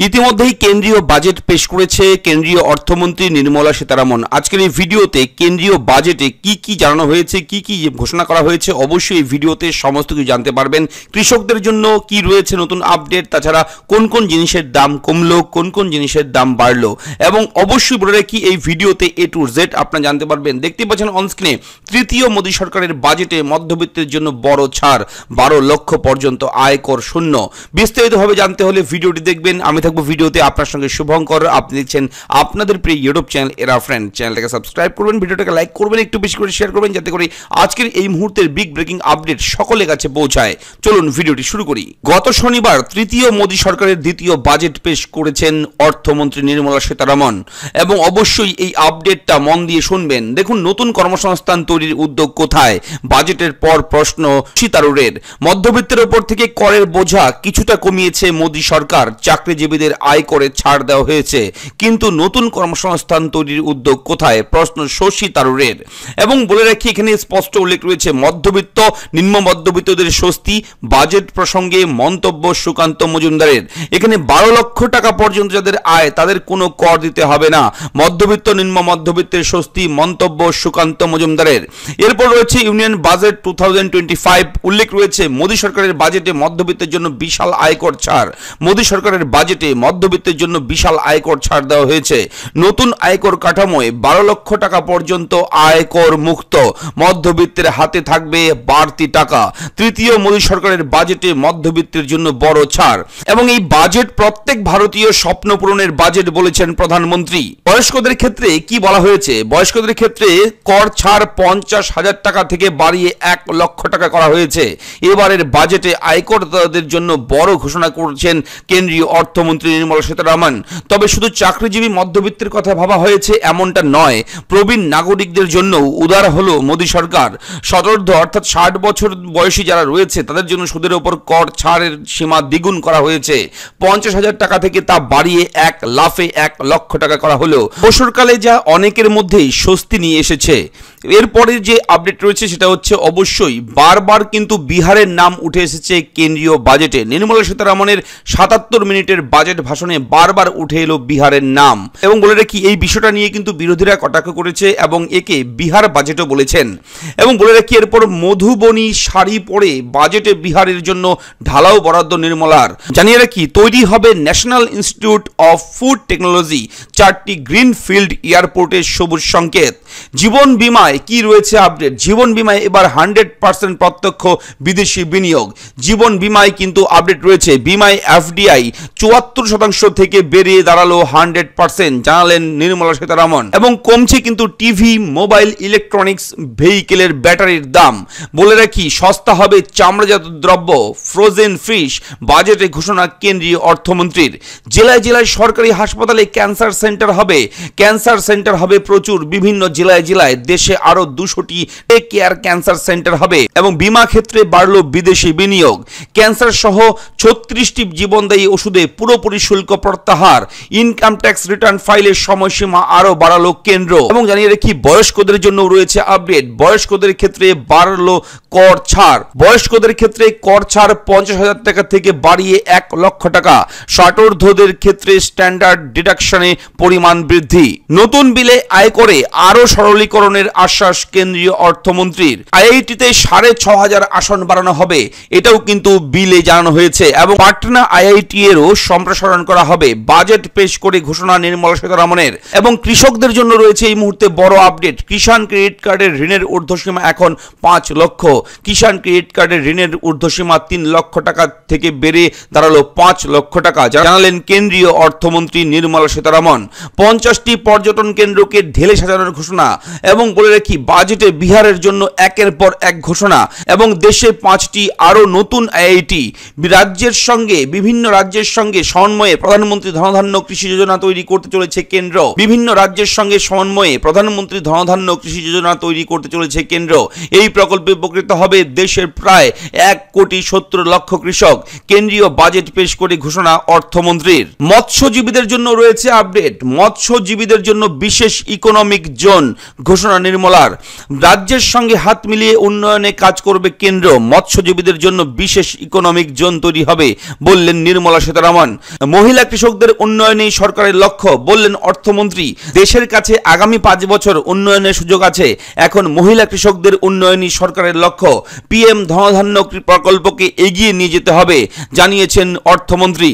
ইতিমধ্যেই কেন্দ্রীয় বাজেট পেশ করেছে কেন্দ্রীয় অর্থমন্ত্রী নির্মলা সীতারামন। আজকের এই ভিডিওতে কেন্দ্রীয় বাজেটে কি কি জানানো হয়েছে, কি কি ঘোষণা করা হয়েছে, অবশ্যই এই ভিডিওতে সমস্ত কিছু জানতে পারবেন। কৃষকদের জন্য কি রয়েছে নতুন আপডেট, তাছাড়া কোন কোন জিনিসের দাম কমলো, কোন কোন জিনিসের দাম বাড়লো, এবং অবশ্যই বলে রাখি এই ভিডিওতে A to Z আপনারা জানতে পারবেন। দেখতে পাচ্ছেন অন স্ক্রিনে তৃতীয় মোদী সরকারের বাজেটে মধ্যবিত্তের জন্য বড় ছাড়, 12 লক্ষ পর্যন্ত আয়কর শূন্য। বিস্তারিতভাবে জানতে হলে ভিডিওটি দেখবেন। আমি থাকবো ভিডিওতে আপনার সঙ্গে শুভঙ্কর। আপনি দেখছেন আপনাদের প্রিয় ইউটিউব চ্যানেল এরা ফ্রেন্ড। চ্যানেলটাকে সাবস্ক্রাইব করবেন, ভিডিওটাকে লাইক করবেন, একটু বেশি করে শেয়ার করবেন, যাতে করে আজকের এই মুহূর্তের বিগ ব্রেকিং আপডেট সকলের কাছে পৌঁছায়। চলুন ভিডিওটি শুরু করি। গত শনিবার তৃতীয় মোদী সরকারের দ্বিতীয় বাজেট পেশ করেছেন অর্থমন্ত্রী নির্মলা সীতারামন, এবং অবশ্যই এই আপডেটটা মন দিয়ে শুনবেন। দেখুন, নতুন কর্মসংস্থান তৈরির উদ্যোগ কোথায়? বাজেটের পর প্রশ্ন সীতারুরের। মধ্যবিত্তের ওপর থেকে করের বোঝা কিছুটা কমিয়েছে মোদী সরকার, চাকরিজীবীদের আয়করে ছাড় দেওয়া হয়েছে, কিন্তু নতুন কর্মসংস্থান তৈরির উদ্যোগ কোথায়? প্রশ্ন শশী তারুরের। এবং বলে রাখি এখানে স্পষ্ট উল্লেখ রয়েছে মধ্যবিত্ত নিম্ন মধ্যবিত্তদের স্বস্তি। বাজেট প্রসঙ্গে মন্তব্য সুকান্ত মজুমদারের। এখানে 12 লক্ষ টাকা পর্যন্ত যাদের আয় তাদের কোনো কর দিতে হবে না। মধ্যবিত্ত নিম্ন মধ্যবিত্তের স্বস্তি, মন্তব্য সুকান্ত মজুমদারের। এরপর রয়েছে ইউনিয়ন বাজেট 2025। উল্লেখ রয়েছে মোদী সরকারের বাজেটে মধ্যবিত্তের জন্য বিশাল আয়কর ছাড়। মোদী সরকারের বাজেটে মধ্যবিত্তের জন্য বিশাল আয়কর ছাড় দেওয়া হয়েছে। নতুন আয়কর কাঠামোয় 12 লক্ষ টাকা পর্যন্ত আয়কর মুক্ত। মধ্যবিত্তের হাতে থাকবে বাড়তি টাকা। তৃতীয় মোদী সরকারের বাজেটে মধ্যবিত্তের জন্য বড় ছাড়, এবং এই বাজেট প্রত্যেক ভারতীয় স্বপ্ন পূরণের বাজেট বলেছেন প্রধানমন্ত্রী। বয়স্কদের ক্ষেত্রে কি বলা হয়েছে? বয়স্কদের ক্ষেত্রে কর ছাড় 50,000 টাকা থেকে বাড়িয়ে 1 লক্ষ টাকা করা হয়েছে। এবারের বাজেটে আয়করদাতাদের জন্য বড় ঘোষণা করেছেন কেন্দ্রীয় অর্থমন্ত্রী নির্মলা সীতারামন। তবে শুধু চাকরিজীবী মধ্যবিত্তের কথা ভাবা হয়েছে এমনটা নয়, প্রবীণ নাগরিকদের জন্য উদার হলো মোদী সরকার। শতর্ধ অর্থাৎ 60 বছর বয়সী যারা রয়েছে তাদের জন্য সুদের ওপর কর ছাড়ের সীমা দ্বিগুণ করা হয়েছে। 50,000 টাকা থেকে তা বাড়িয়ে 1 লাফে 1 লক্ষ টাকা করা হলো। অবসরকালে যা অনেকের মধ্যেই স্বস্তি নিয়ে এসেছে। এরপরে যে আপডেট রয়েছে সেটা হচ্ছে অবশ্যই বারবার কিন্তু বিহারের নাম উঠে এসেছে কেন্দ্রীয় বাজেটে। নির্মলা সীতারামনের 77 মিনিটের বাজেট ভাষণে বারবার উঠে এলো বিহারের নাম, এবং বলে রাখি এই বিষয়টা নিয়ে কিন্তু বিরোধীরা কটাক্ষ করেছে এবং একে বিহার বাজেটও বলেছেন। এবং বলে রাখি এরপর মধুবনী শাড়ি পরে বাজেটে বিহারের জন্য ঢালাও বরাদ্দ নির্মলার। জানিয়ে রাখি তৈরি হবে national institute of food technology, 4টি গ্রিনফিল্ড এয়ারপোর্টের সবুজ সংকেত। জীবন বীমায় কি রয়েছে আপডেট? জীবন বীমায় এবার 100% প্রত্যক্ষ বিদেশি বিনিয়োগ। জীবন বীমায় কিন্তু আপডেট রয়েছে। বীমায় FDI 74% থেকে বেড়ে দাঁড়ালো 100%, জানালেন নির্মলা সীতারামন। এবং কমছে কিন্তু টিভি, মোবাইল, ইলেকট্রনিক্স ভেহিকেলের ব্যাটারির দাম। বলে রাখি সস্তা হবে চামড়াজাত দ্রব্য, ফ্রোজেন ফিশ। বাজেটে ঘোষণা কেন্দ্রীয় অর্থমন্ত্রীর। জেলায় জেলায় সরকারি হাসপাতালে ক্যান্সার সেন্টার হবে। ক্যান্সার সেন্টার হবে প্রচুর, বিভিন্ন জেলায় জেলায়। দেশে আরো 200টি টেক কেয়ার ক্যান্সার সেন্টার হবে। এবং বীমা ক্ষেত্রে বাড়লো বিদেশি বিনিয়োগ। ক্যান্সার সহ 36টি জীবনদায়ী ওষুধে পুরোপুরি শুল্ক প্রত্যাহার। ইনকাম ট্যাক্স রিটার্ন ফাইলের সময়সীমা আরো বাড়ালো কেন্দ্র। এবং জানিয়ে রাখি বয়স্কদের জন্য রয়েছে আপডেট। বয়স্কদের ক্ষেত্রে বাড়লো কর ছাড়। বয়স্কদের ক্ষেত্রে কর ছাড় 50,000 টাকা থেকে বাড়িয়ে 1 লক্ষ টাকা। ষাটোর্ধ্বদের ক্ষেত্রে স্ট্যান্ডার্ড ডিডাকশনে পরিমাণ বৃদ্ধি। নতুন বিলে আয়করে আরো সরলীকরণের আশ্বাস কেন্দ্রীয় অর্থমন্ত্রীর। IIT-তে 6,500 আসন বাড়ানো হবে, এটাও কিন্তু বিলে জানানো হয়েছে। এবং পাটনা IIT এরও সম্প্রসারণ করা হবে। বাজেট পেশ করে ঘোষণা নির্মলা সীতারামনের। এবং কৃষকদের জন্য রয়েছে এই মুহূর্তে বড় আপডেট। কিষাণ ক্রেডিট কার্ডের ঋণের ঊর্ধ্বসীমা এখন 5 লক্ষ। কিষাণ ক্রেডিট কার্ডের ঋণের ঊর্ধ্বসীমা 3 লক্ষ টাকা থেকে বেড়ে দাঁড়ালো 5 লক্ষ টাকা, জানালেন কেন্দ্রীয় অর্থমন্ত্রী নির্মলা সীতারামন। 50টি পর্যটন কেন্দ্রকে ঢেলে সাজানোর ঘোষণা। এবং বলে রাখি বাজেটে বিহারের জন্য একের পর এক ঘোষণা। এবং দেশে 5টি আরো নতুন IIT। বিভিন্ন রাজ্যের সঙ্গে সমন্বয়ে প্রধানমন্ত্রী ধনধান্য কৃষি যোজনা তৈরি করতে চলেছে কেন্দ্র। বিভিন্ন রাজ্যের সঙ্গে সমন্বয়ে প্রধানমন্ত্রী ধনধান্য কৃষি যোজনা তৈরি করতে চলেছে কেন্দ্র। এই প্রকল্পে উপকৃত হবে দেশের প্রায় 1,70,00,000 কৃষক। কেন্দ্রীয় বাজেট পেশ করে ঘোষণা অর্থমন্ত্রীর। মৎস্যজীবীদের জন্য রয়েছে আপডেট। মৎস্যজীবীদের জন্য বিশেষ ইকোনমিক জোন ঘোষণা নির্মলার। রাজ্যের সঙ্গে হাত মিলিয়ে উন্নয়নে কাজ করবে কেন্দ্র। মৎস্যজীবীদের জন্য বিশেষ ইকোনমিক জোন তৈরি হবে বললেন নির্মলা সীতারামন। মহিলা কৃষকদের উন্নয়নেই সরকারের লক্ষ্য, বললেন অর্থমন্ত্রী। দেশের কাছে আগামী 5 বছর উন্নয়নের সুযোগ আছে, এখন মহিলা কৃষকদের উন্নয়নই সরকারের লক্ষ্য। পিএম ধনধান্য প্রকল্পকে এগিয়ে নিয়ে যেতে হবে, জানিয়েছেন অর্থমন্ত্রী।